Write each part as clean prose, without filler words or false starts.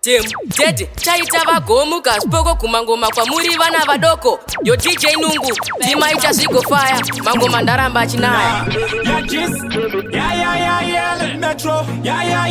Tim, Dead, chaita vagomu kaspoko kumangoma kwa muri vana vadoko. Yo DJ Nungu, tima icha sigo fire, mangoma ndaramba chinaya. Yeah, Metro, yeah.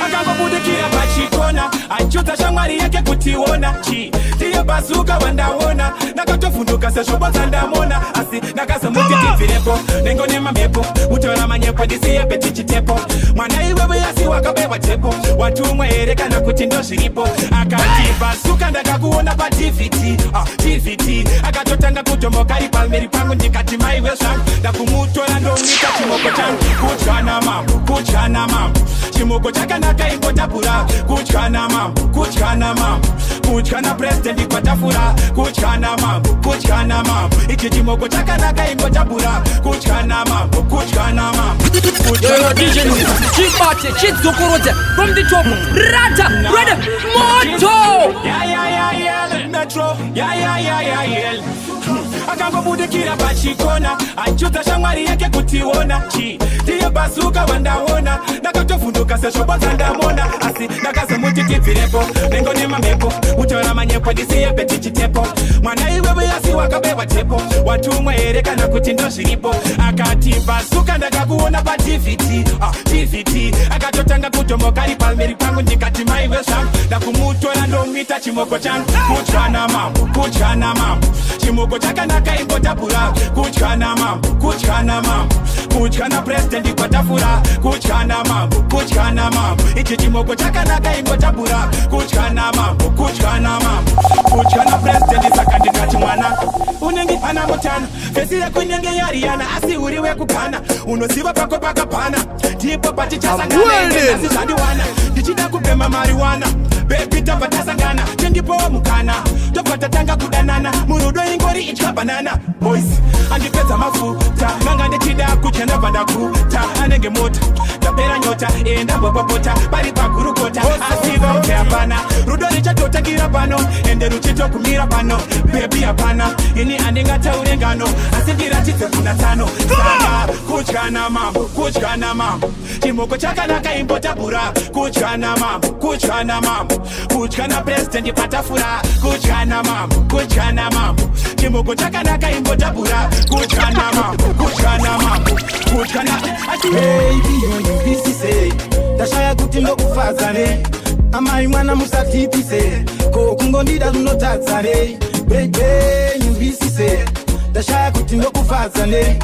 Akanga budikira pachikona, achuta shamwari yake kutiona. Chi, tiyo bazuka wandaona, nakatofunduka se shobo zandamona. Asi, nakasa muti tifirepo, nengo nema mepo, utola manyepo disiye petichi tepo. Mwana iwewe yasi wakabewa tepo, watu mwereka na kutindo shiripo. Akati bazuka ndakakuona pa TVT, akatotanga kutomoka ipalmeri pangu ndikati maiwe shang. Nakumutola ndo nika chimoko changu, kuchana mambo. Chimoko chaka nakaimbo tapura, kuchana mambo. Kuchana president kwa tafura, kuchana mambo. Iki chimoko chaka nakaimbo tapura, kuchana mambo. Yo DJ Nungu, chipate, chizokorote, from the top, rata, ready, moto! Yeah, Metro, yeah. Akanga budikira pachikona, achuta shamwari yake kutiona. Chi, tiyo bazuka wandaona, nakatofunduka se shobo zandamona. Asi, nakasa muti tifirepo, nengo nema mepo, utola manyepo disiye petichi tepo. Mwana iwewe yasi wakabewa tepo, watu mwereka na kutindo shiripo. Akati bazuka ndakakuona pa TVT, akatotanga kutomoka ipalmeri pangu ndikati maiwe shang. Nakumutola ndo mita chimoko changu, kuchana mambo. Chimoko chaka nakaimbo tapura, kuchana mambo. Kuchana president kwa tafura, kuchana mambo. Iki chimoko chaka nakaimbo tapura, kuchana mambo. Kuchana president sakandika chimwana. Unengi pana mutana, fesile kunyenge yariana, asi uriwe kukana. Unosiva pako paka pana, tipo pati chasangana, nasi shandiwana. Dichida kupema mariwana, baby tapata sangana, chendipo mukana. Topata tanga kudanana, murudo ingori ichka banana. Boys, andipeza mafuta, mangande chida kuchana bandakuta. Anenge mota, tapera nyota, enda bobopota, bari pakurukota. Asiva uteapana, rudo richa tota kirapano, ende ruchito kumira pano. Baby apana, ini andinga taurengano, asingira chite kuna tano. Sana, kuchana mambo. Chimoko chaka nakaimbo tapura, kuchana mambo. Kuchana president patafura, kuchana mambo. Chimoko chaka nakaimbo tapura, kuchana mambo. Baby, you say, tashaya kutindo kufazane. Amai mwana musatipise, kokungondida dunotazane. Baby, you say, tashaya kutindo kufazane.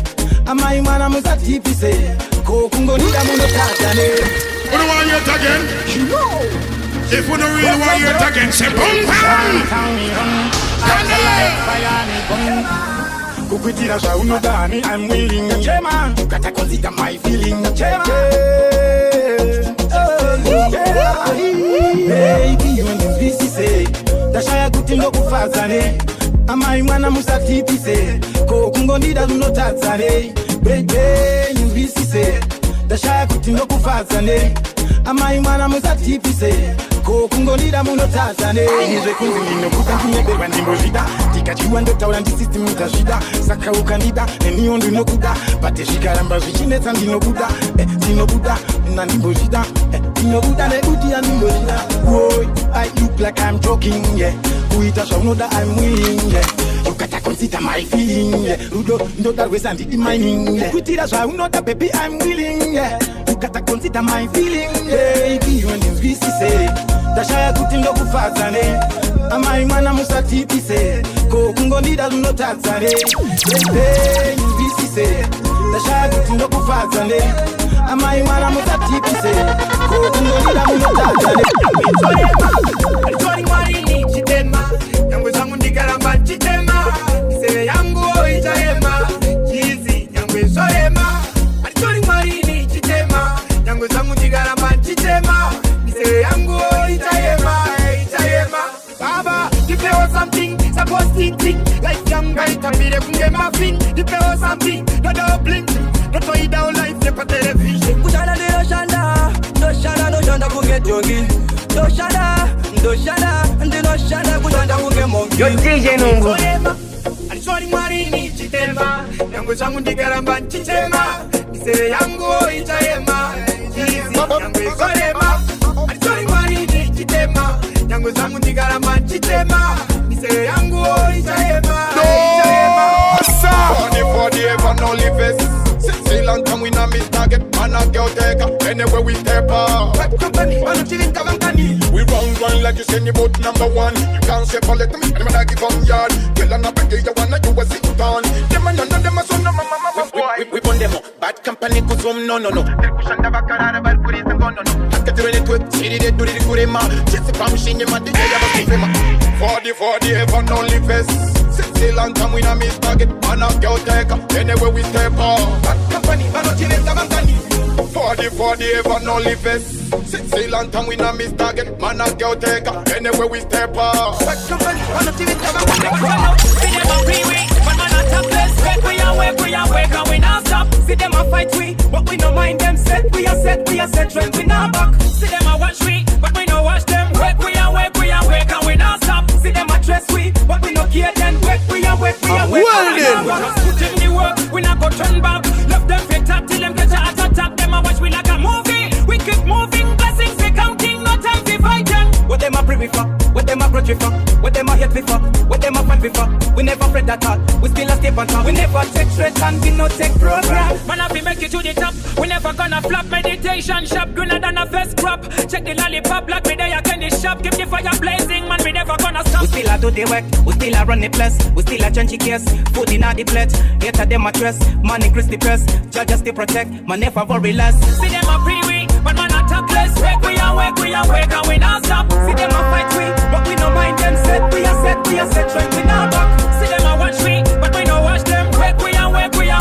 Amai mwana musatipise, kokungondida dunotazane. What do you want yet again? If you don't really want yet again, say boom bam! Kukwitira sha unodani, I'm willing. Chema, ukata consider my feeling. Chema, baby, you and this say, tashaya kutindo kufazane. Amai mwana musatipise, kokungondida dunotazane. Baby, you this say, tashaya kutindo kufazane. Amai mwana musatipise, kokungondida munotazane. Nizwe kunzi ndinokuta kunyeberwa ndimbozida. Tikachiwa ndotaura ndisistem itazvida. Saka ukanida, neniyo ndinokuda. Bate zvikaramba zvichinetsa ndinokuda. Ndinokuda, nandimbozida. Ndinokuda nekuti yandimbozida. Boy, I look like I'm joking, yeah. Kuita zvaunoda, I'm willing, yeah. Ukata consider my feeling, yeah. Rudo, ndodarwesa ndidi mining, yeah. Kuitira zvaunoda, baby, I'm willing, yeah. Ukata consider my feeling, yeah. Baby, you and this say, tashaya kuti ndokufadzane. Amai mwana musatipise, kokungondida dunotadzane. Baby, you this say, tashaya kuti ndokufadzane. Amai mwana musatipise, kokungondida dunotadzane. Alitori mwari chitema, yangu zangu ndikaramba chitema. Isere yangu itahema, chizi yangu isorema. Alitori mwari chitema, yangu zangu ndikaramba chitema. Isere yangu itahema. Baba, give me something, suppose think. Like young guy, kabire kunge muffin. Give me something, no doubling. No toy down life, never television. Kushana no shanda kuget yogi. No shanda, kushanda kuge mongi. Yo DJ Nungu. Aliswali mwari chitema, yangu zangu ndikaramba chitema. Isere yangu itahema, chizi yangu isorema. Aliswali mwari a miss target. Man a girl taker, anywhere we step up. Bad company, man of chillin' company. We run like you say you bout number one. You can't separate me, and when I give on yard. Kill an apple, you wanna do a sit down. Them and none of them are son of my mama boy. We put them up, bad company cause no. Del cushion da baccarara, bel curis and gun no. Anche tu ne tuoi, si di duri di curema. Jesse fa machine, ma di jaya ba kufema. 40 ever no live vest. Since long time we na miss target. Man a girl taker, anywhere we step up. Bad company, man of chillin' company. 40 ever no live vest. Since long time we na miss target. Man a girl taker, anywhere we step up. Bad company, man of chillin' company. See them a pre-week, but man a topless. We are wake, and we not stop. See them a fight we, but we no mind them set. We are set, trend we not back. See them a watch we, but we no watch them. We are wake, and we not stop. See them a dress we, but we no care then. We are wake, and we not back. Put in the work, we not go turn back. Love them fit up till them get a heart attack. Them a watch we like a movie. We keep moving, blessings we counting, no time to fight them. What them a pray for? What them a grudge for? What them a hate for? What them a fight for? We never fret at all. We still a step on top. We never take threats and we no take program. Man, if we make it to the top, we never gonna flop. Meditation shop, greener than a first crop. Check the lollipop, like me there again the shop. Keep the fire blazing, man, we never gonna stop. We still a do the work, we still a run the place. We still a change the case, food in the plate. Get at them a dress, man increase the press. Judge us to protect, man never worry less. See them a pre-week, but man a talk less. We are wake, and we not stop. See them a fight we, but we no mind them set. We are set, trend we not back. See them a watch we, but we no watch them. We are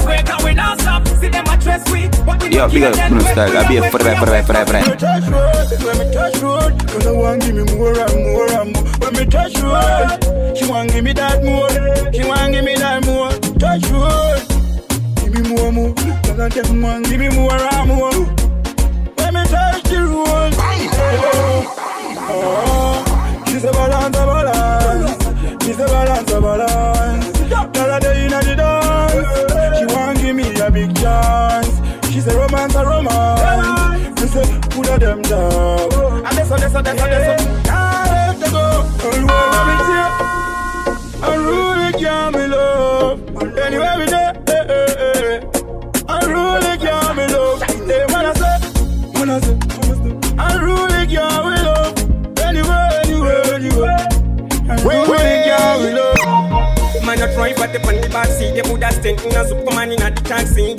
wake, and we not stop. See them a dress we, but we no care them. Yo, big up, I be a forever. When me touch road, cause I want give me more and more. When me touch road, she want give me that more. She want give me that more. Touch road, give me more. Cause I them want give me more and more. When me touch the road, she's a balance. She's a balance. Tell her day in the dance. She want give me a big chance. She's a romance. She say, put her them down. And that's all. I have to go. I really can't be love. Anyway, we there. I really can't be love. Hey, when I say, I really can't be love. Anyway. I really can't be love. Man a try but the on the back seat. They put that stent in a Superman in a the taxi.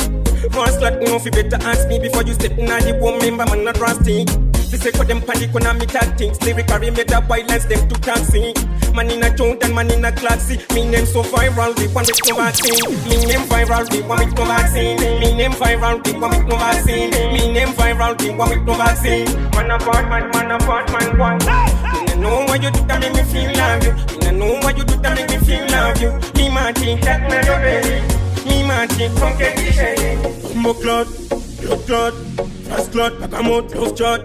First lot no fi better ask me before you step in a the home member man not rusty. They say for them panic when I meet at things. Lyrically made up violence them to taxi. Man in a tone and man in a classy. Me name so viral, they want with no vaccine. Me name viral, they want with no vaccine. Me name viral, they want with no vaccine. Me name viral, they want with no vaccine. Man apart, man one. You know what you do that make me feel love you. You know what you do that make me feel love you. Me man think that man your baby. Me man think from get the shady. Smoke clot, blood clot, fast clot, back a mouth, love chat.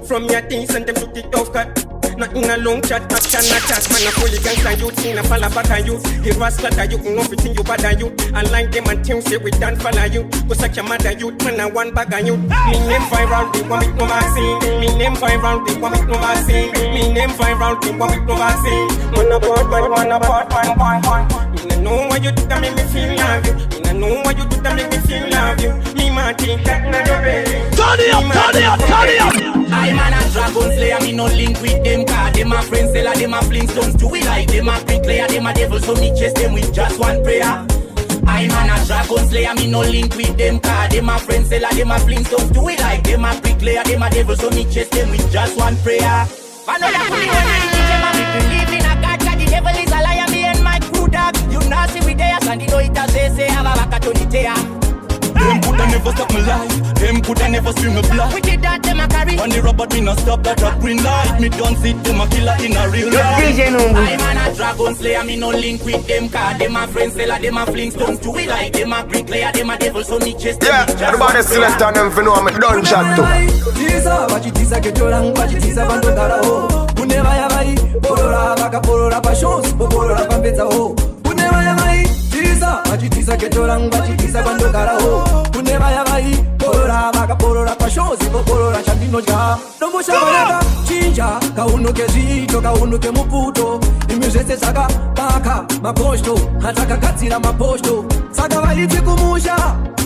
From your things and them to the off cut. Not in a long chat, action attack. Man a fully gangster youth, in a fall back a youth. Give us flatter you, know everything you bad a youth. Align them and things say we don't follow you. Go such a mother youth, man a one bag a youth. Me name viral, they want with no vaccine. Me name viral, they want with no vaccine. Me name viral, they want with no vaccine. Man apart, man. You know what you do that make me feel love you. You know what you do that make me feel love you. Me man think that man your baby. Turn it up. I man a dragon slayer, me no link with them. Cause them a friends, them a flintstones. Do we like them a bricklayer, them a devil, so me chase them with just one prayer. I man a dragon slayer, me no link with them. Cause them a friends, them a flintstones. Do we like them a bricklayer, them a devil, so me chase them with just one prayer. I know that fully when I teach them a believe in a God, cause the devil is a liar, me and my crew dog. You not see we there, and you know it as they say, I'm a back to the tear. Them coulda never stop my life. Them coulda never see me black. We did that, them a carry. On the rubber, me not stop that a green light. Me don't see them a killer in a real life. I man a dragon slayer, me no link with them. Cause them a friends, them a flintstones. Do we like them a bricklayer, them a devil, so me chase them. Yeah, everybody select on them for know I'm a done chat too. Tisa, wachitisa kecholang, wachitisa bandogara ho. Uneva ya mai, porora baka porora pa shows, porora pa pizza ho. Uneva ya mai, tisa, wachitisa kecholang, wachitisa bandogara ho. Uneva ya mai, porora baka porora pa shows, porora chandino ja. Dombo shabaleka, chinja, kauno ke zito, kauno ke muputo. zvinhu zvese zvakapaka maposto atakagadzira maposto saka vaiti kumusha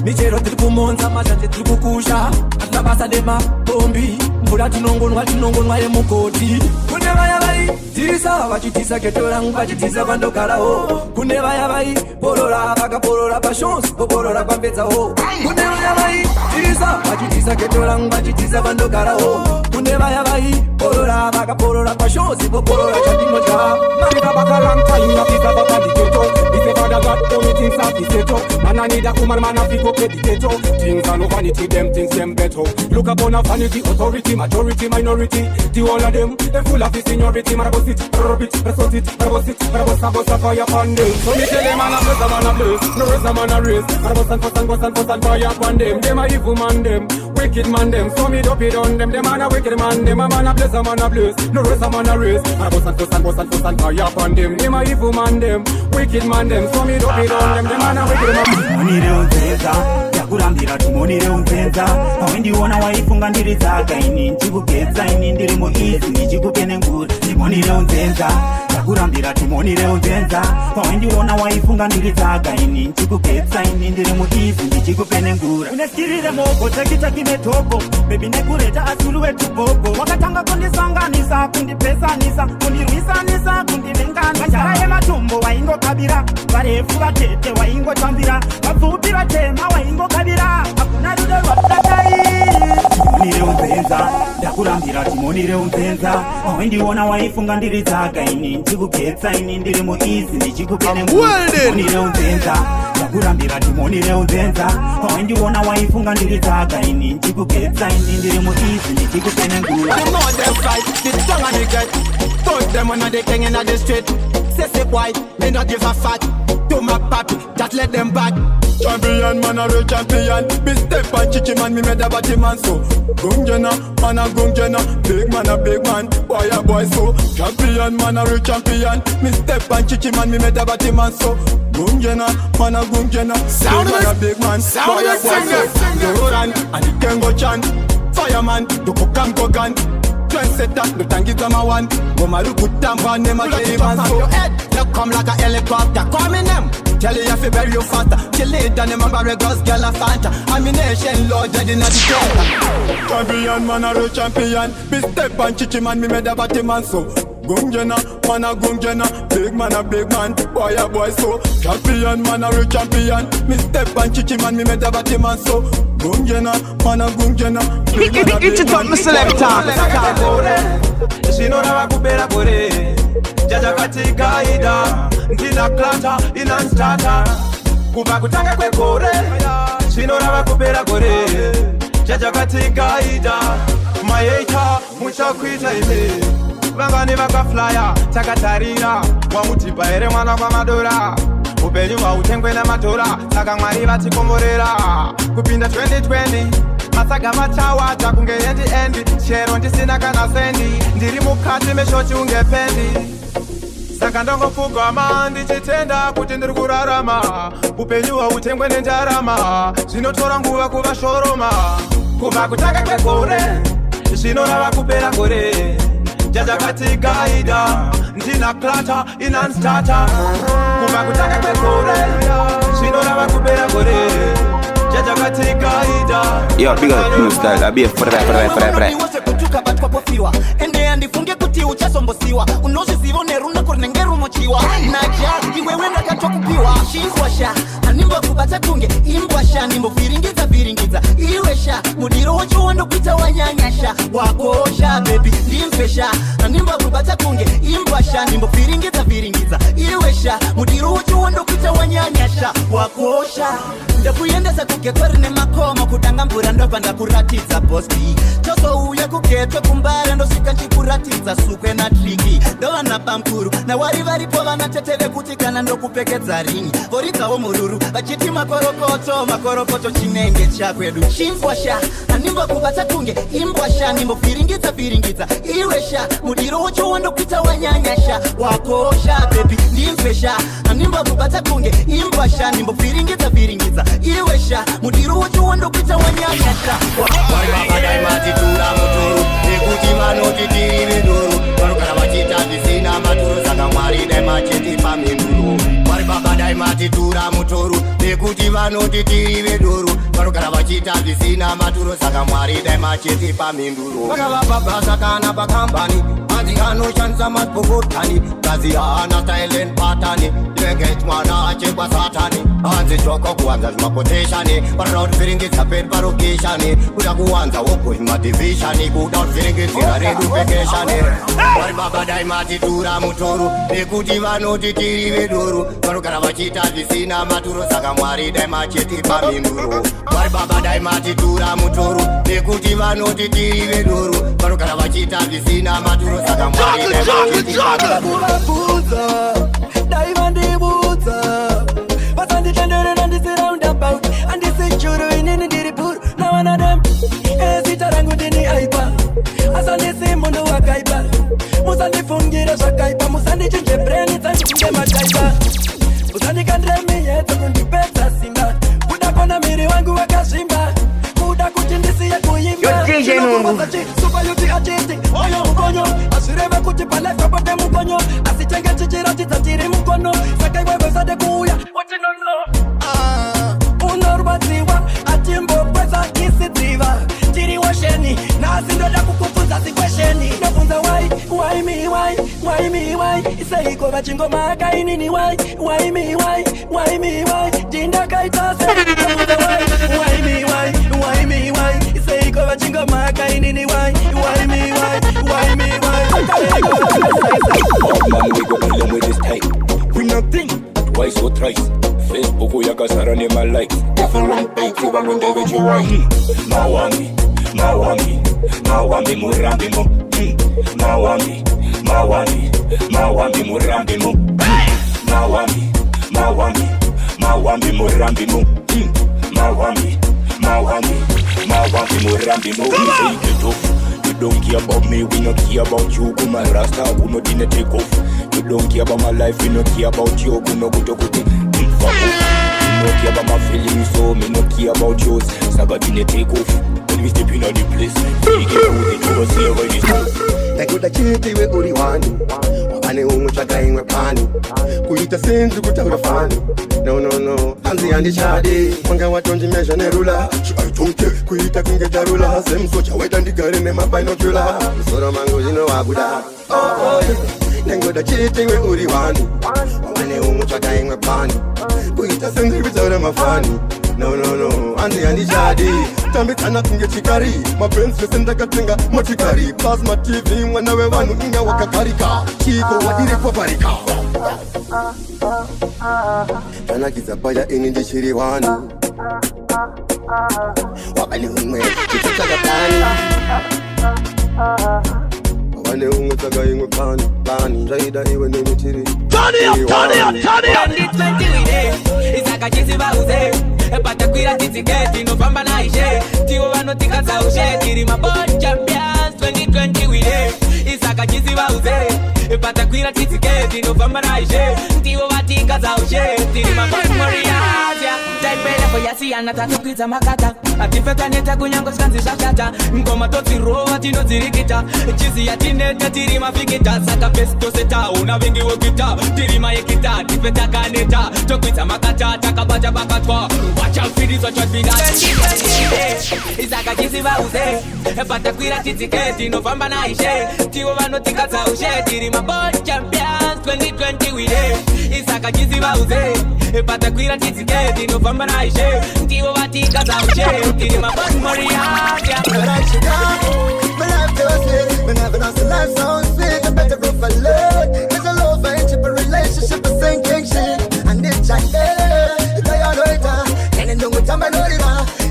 michero tiri kumonza mazhanje tiri kukusha hatina basa nemapombi mvura tinongonwa yemugoti kune vaya vaitisa vachitisa geto rangu vachitisa kwandogarawo kune vaya vaiporora vakaporora pashons voporora kwambedzawo kune vaya vaitisa vachitisa geto rangu vachitisa kwandogarawo kune vaya vaiporora vakaporora pashons voporora chandinodya Man, I need a woman, man, I go predicate. Things are no vanity, them things them better. Look upon a vanity, authority, majority, minority. The all of them, they full of the seniority. Marabos it, rubit, resort it, marabos it, marabos a fire upon them. So me tell them, man, a bless, no raise a man a raise. Marabos and fire upon them. Them a evil man, them, wicked man, them. So me dope it on them, them man a wicked man, them a man a bless, no raise a man a raise. Marabos and fire upon them. Them a evil man, them, wicked man, them. So me dope it on them, them man a wicked man. Timonire unzenza yakurambira timonire unzenza pawendiona waifunga ndiri dzaka ini ndikugedza ini ndiri muizi ndichikupe nengura timonire unzenza yakurambira timonire unzenza pawendiona waifunga ndiri dzaka ini ndikugedza ini ndiri muizi ndichikupe nengura uneskirire moko tekitaki togo bebi nekureta asulu wetu bogo wakatanga kundisanganisa kundipesanisa kundirwisanisa kundivenganisa njara yematumbo waingokabira varefu vatete waingotambira vapfupi vatema waingokabira hakuna rudo rwakadai timonire unzenza ndakurambira timonire unzenza pawendiona waifunga ndiri dzaka ini ndikugedza ini ndiri muizi ndichikupe nengura timonire unzenza ndakurambira timonire unzenza pawendiona waifunga ndiri dzaka ini ndikugedza ini ndiri muizi ndichikupe nengura Touch them when they king in the street. Say boy, they not give a fuck. To my papi, just let them back. Champion, man, a real champion. Be step and chichi man, me made a batty man so. Gungjena, man a gungjena. Big man a big man, boy a boy so. Champion, man a real champion. Me step and chichi man, me made a batty man so. Gungjena, man a gungjena. Big man a big man, boy a boy so. Yoran, and the Kengo Chan. Fireman, do kokam kogan. Trendsetter, no tangiza ma one. Gomaru kutamba nema keiman so. They come like a helicopter, coming them. Tell you if you bury you faster. Kill it and them barragos, girl a fanta. Ammunition larger than a decatur. Champion, man a real champion. Be step and chichi man, me made a batty man so. Gungjena, man a gungjena. Big man a big man, boy a boy so. Champion, man a real champion. Me step and chichi man, me made a batty man so. Gungjena, man a gungjena. Big man a big man, boy a boy so. Sinora wakupera kore Jaja katika ida Ndina klata inanstata Kuba kutanga kwe kore Sinora wakupera kore Jaja katika ida Mayeita mucha kuita ime Vangani waka flyer Takatarira Wamutipa ere mwana kwa madora Upenyu wa utengwe na matora Saka mwari vati komorera Kupinda 2020 Masaga machawa takunge endi Shero ndisina kana sendi Ndiri mukati meshoti ungependi Saka ndongo fugama ndichitenda kuti ndiri kurarama Upenyuwa utengwe nendarama Zvinotora nguva kuva shoroma Kuva kutaka kwekore Zvinorava kupera kore Jaja katika ida Ndina klata inanstata Kuva kutaka kwekore Zvinorava kupera kore Jaja katika ida Yo, big up new style, I be a forever. Kutuka bat kwa pofiwa Ende andifunge kuti uchasombosiwa Unozizivo neruna kornengeru mochiwa Naja, iwe wenda katwa kupiwa Shingwasha, animba kubata kunge Imbwasha, nimbo viringiza Iwesha, mudiro wacho wando kuita wanyanyasha Wakosha, baby, limfesha Animba kubata kunge Imbwasha, nimbo viringiza Iwesha, mudiro wacho wando kuita wanyanyasha Wakosha Ndakuyendesa kuketwari makoma Kutanga mbura ndopa ndakuratiza posti Choso uye kuketwe kumbara Ndosika nchikuratiza sukwe na triki Dola na pamkuru Na wari varipo vanateteve kutikana ndokupekeza ringi Vorika omururu Vachiti makorokoto chinenge chakwedu Chimfwasha Animba kubata kunge Imbwasha nimbo viringiza Iwesha Mudiro wacho wando kuita wanyanyasha Wakosha baby Limfesha Animba kubata kunge Imbwasha nimbo viringiza Iwesha Mudiro wacho wando kuita wanyanyasha Wakadai matitura muturu Ekuti manoti tiri miduru Varukara vachita disina maturu Saka mwari dai matitura mutoro nekuti vanoti tiri vedoro vanogara vachiita zvisina maturo saka Mwari dai macheti paminduro vakavapabhasa kana pakambani anzi anoshandisa mapokotani kazi haana style and patani lengeti mwana achekwa satani anzi joko kuwanza zvimapoteshani vanoda kuti vhiringidza peri parokeshani kuda kuwanza wogoimadivishani kuda kuti vhiringidzira redu pekeshani Mwari baba dai matitura mutoro nekuti vanoti tiri vedoro vanogara vachiita zvisina maturo saka Mwari dai macheti paminduro Mwari baba dai matitura mutoro nekuti vanoti tiri vedoro vanogara vachiita zvisina maturo saka Mwari dai macheti paminduro dai vandibudza vasanditenderera ndisi roundabout andisechuru inini ndiri puru na one of them zita rangu ndini aipa asandisi mundu wakaipa musandifungire zvakaipa musandichinje breni dzandikunge mataipa musandikandremiyedza kundipedza simba kuda kona miri wangu wakazvimba kuda kuti ndisiye kuimba supayuti achiti oyo mukonyo azvireve kuti palife pote mukonyo asitenge chichiratidza tiri mukono saka iwewe usade kuuya unorwadziwa atimbokweza isidziva tiri wosheni nasi ndoda kukubvunza zikwesheni ndobvunza why me iseiko vachingoma akainini why me ndindakaita se ndobvunza why me iseiko vachingoma akainini why me man, we go kill them with this type. We nothing, twice or thrice. Facebook, we got Saran in my life. If you run back, you want to get you right. Mawami, Murambi mo. Mawami, Murambi mo. Mawami, Murambi mo. Mawami, Murambi mo. Take it off. You don't care about me, we not care about you. Kuma rasta, who not in a take off. You don't care about my life, we not care about you. Who no go to fuck off. You don't care about my feelings, so me not care about yours. Sagat in a take off. When we step in on the place, we get out the door, see where this goes. Takuta chiti we uriwani Wapane umuchaka ingwe pani Kuita senzu kutaura fani No Hanzi andi chadi Wanga watonji measure nerula Shuaitunke Kuita kunge jarula Semsocha weta ndigare ne mabinocular Soro mango zino wabuda Nengoda chiti we uriwani Wapane umuchaka ingwe pani Kuita senzu kutaura mafani No Hanzi andi chadi Tambitana kunge chikari Mapenzi senda katenga mochikari Plasma TV mwana we wanu inga wakakarika Chiko wadire kwa barika Tana kizapaya ini jishiri wanu Wabali umwe kituchaga pani Wabali umwe taga ingwe pani Zaida iwe nini chiri Turn it up Isaka chisiba uze Pata kuira titiketi no famba na ishe Tiwo wanotika za ushe Tiri mabon champions 2020 we day Isaka chisiba uze Pata kuira titiketi no famba na ishe Tiwo watika za ushe Tiri mabon moriazia Taipele kwa yasi anatatu kuita makata Atifeta neta kunyango skanzi shashata Ngoma toti roa tino zirikita Chizi ya tineta tiri mafikita Saka pesto seta una wengi wokita Tiri maekita tifeta kaneta Tokuita makata takabaja bakatwa Watch out for this, watch out for that Isaka chisiba uze Pata kuira titiketi no famba na ishe Tiwo wanotika za ushe Tiri mabon champions 2020 we day Isaka chisiba uze Pata kuira titiketi no famba na ishe Tiwo watika za ushe Tiri mabon moriazia My life goes sweet, my never knows the life so sweet. I better go for love. It's a love friendship, a relationship, a sinking shit. And it's like, it's a yard waiter. And in the time I know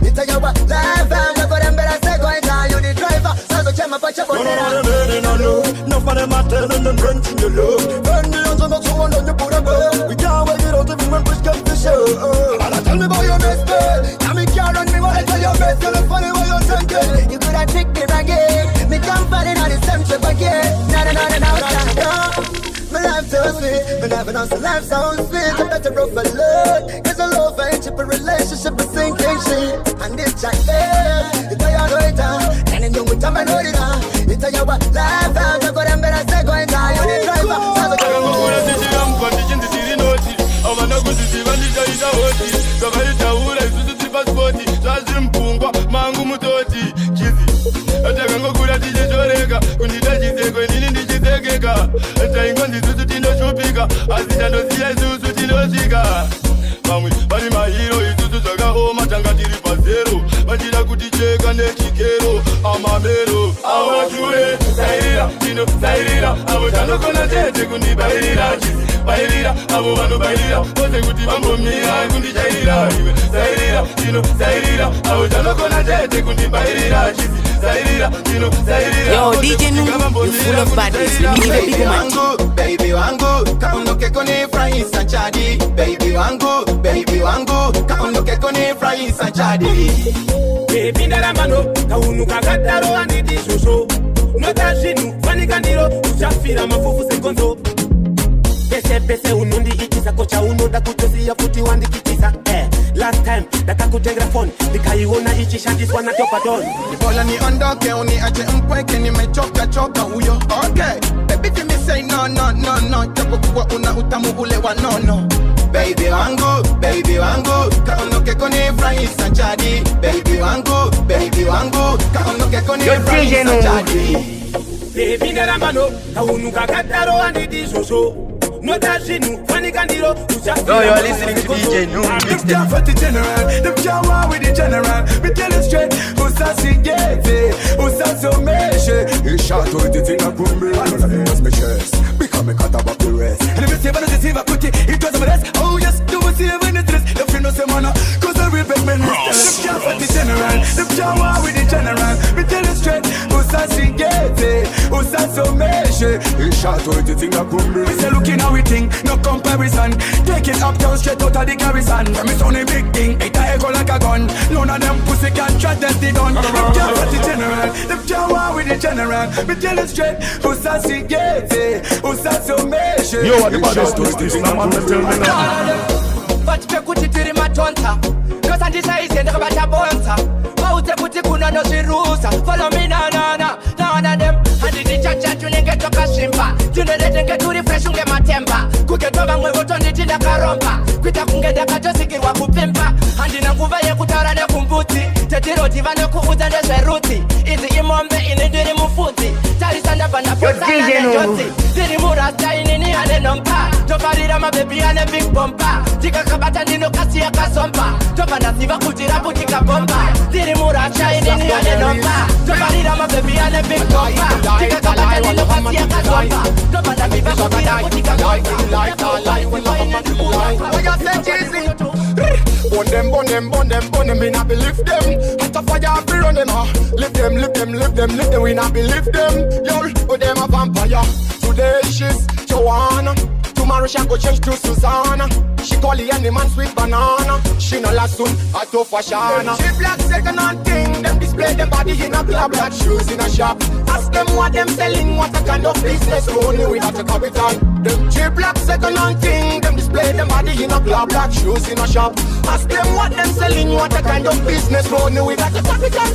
it's a your life. I'm never them better say go and you the driver. So the chema but your body. No for them I tell them don't run to your love. Burn the hands on the two and on your put a bird. We can't wait it out even when push comes to show. And I tell me about your best girl. Now me can't run me while I tell your best girl. It's funny what you're thinking. You could have tricked me again. Me can't find it on the same trip again. No. My life so sweet, but never knows the life so sweet. I better go for love. It's a love friendship, a relationship, a sinking shit. And it's like, it's a yard waiter. And in the time I know it now. It's a your life, I'm not gonna better say go and die. You're the driver, I'm not gonna go. vamwe vari mahiro isusu zvakahoma tanga tiri pazero vachida kuticheka nechikero amamero avature sairira tino sairira avo tanokona chete kundibairira chizi bairira avo vanobairira vose kuti vambomira kundichairira iwe sairira tino sairira avo tanokona chete kundibairira chizi sairira tino sairira. Yo DJ Nungu, you full of badness. Let me give a big man. Baby wangu, kaondoke kone fry sanchadi. Baby wangu, kaondoke kone fry sanchadi. Baby ndaramano, kaunuka kataro anidi shosho. Notashinu, fanikandiro, uchafira mafufu sekonzo. Pese unundi ikisa kocha unoda kutosi ya futi wandikitisa. Last time, dakakutegra phone, nikaiona ichi shantis wana topa don. Nipola ni ondoke, uni ache mpweke, nimechoka huyo. Okay, baby give me say no. Chapo kuwa una utamu ule wa nono. Baby wangu, kaondoke kone fry sanchadi. Baby wangu, kaondoke kone fry sanchadi. Baby ndaramano, kaunuka kataro anidi shosho. Notashinu, fanikandiro, uchafira. Yo, you're listening to DJ Nungu. Them can't fight the general, them can't war with the general. Me tell you straight, usasi gete, usaso meshe. He shot with it in a kumbi. It was my chest, become a cut about the rest. And if you say, but it's even put it was a rest. Oh, yes, do we see even the dress? The friend no say mana, cause I rebel men. Them can't fight the general, them can't war with the general. Me tell you straight, usasi gete, usaso meshe. He shot with it in a kumbi. We say looking how we think, no comparison. Take it up down straight out of the garrison. From it's only big thing, it a echo like a gun. None of them pussy can try test the gun. Them can't fight the general, them can't war with the general. Me tell you straight, usasi gete, usaso meshe. Yo, what the baddest was this? No man tell me now. Vachipe kuti tiri matonta nosandisa izende kabatabonza vaudze kuti kuna nozvirusa follow me na them handiti chacha tunenge tokashimba tunelete turi fresh unge matemba kuketwa vamwe votonditi ndakaromba kuita kunge ndakatosikirwa kupimba handina nguva yekutaura nekumbuti tetiroti vanekuudza ndezveruti izi imombe ini ndiri mufudzi tarisa ndabva ndaposana nenjodzi tiri murasta inini ane nompa tofarira mabhebi ane big bomba tikakabata ndinokasiya kasomba tobva ndaziva kuti raputika bomba tiri murasta inini ane nompa tofarira mabhebi ane big bomba tikakabata ndinokasiya kasomba tobva ndaziva kuti raputika Burn them, we not believe them. Hot a fire, we run them, lift them, we not believe them. Yo, oh them a vampire. Today she's Joanna, tomorrow she go change to Susanna. She call the any man sweet banana. She no last soon, a tough fashion. She black second hand thing, them display them body in a club, black shoes in a shop. Ask them what them selling, what a kind of business, only without a capital. Them cheap black second hand thing, them display them body in a club, black shoes in a shop. Ask them what them selling, what a kind of business, only without a capital.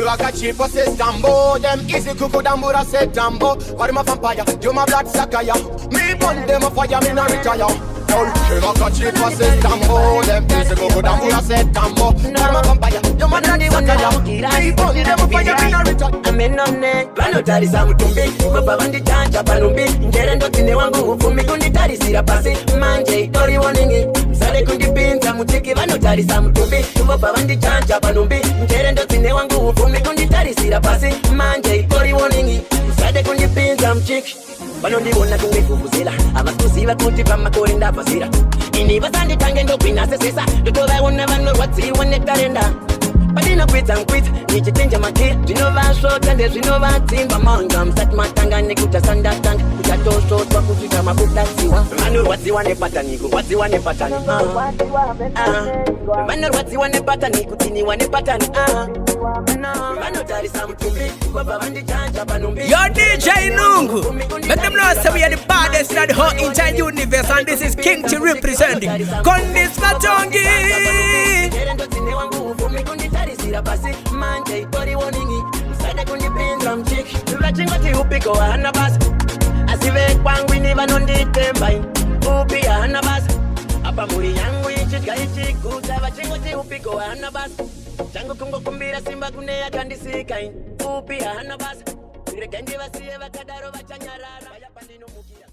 Like a cheap says Tambo, them easy cuckoo dambura say Tambo. But I'm a vampire, you my blood sakaya. Me burn them a fire, me no retire. Like a cheap says Tambo, them easy cuckoo dambura say Tambo. But I'm a vampire, you my blood sakaya. Me burn them a fire, me no retire. Amenone, panotari samutumbi, mabavandi chanja panumbi. Njere ndotine wangu ufumi kunditari sirapasi. Manje, tori warningi, msale kundipinza mutiki. Panotari samutumbi, mabavandi chanja panumbi. Njere ndotine wangu ufumi kunditari sirapasi. Manje, tori warningi, msale kundipinza mchiki. Vanondiona kungekuvuzela avasikuziva kuti pamakore ndapazira ini vasanditange ndokwinasesesa ndotovaona vanorwadziwa netarenda padinokwidza nkwidza nichitenja matira zvinovasvota ndezvinovatsimba manga musati matanga nekutasandatanga kuchatosvotwa kusvika mabudatsiwa vanorwadziwa nepatani kurwadziwa nepatani vanorwadziwa nepatani kutiniwa nepatani vanotarisa mutumbi vabva vandichanja panumbi. Yo DJ Nungu, make them know say we are the baddest in the whole entire universe, and this is King T representing Kondis Matongi. Manje itori warningi msade kundipinza mchiki vachingoti upiko hana basi asive kwangu ini vanonditemba upi hana basi apa muri yangu ichidya ichiguza vachingoti upiko hana basi changu kungokumbira simba kune yakandisika upi hana basi rekendi vasiye vakadaro vachanyarara vaya pandino mukia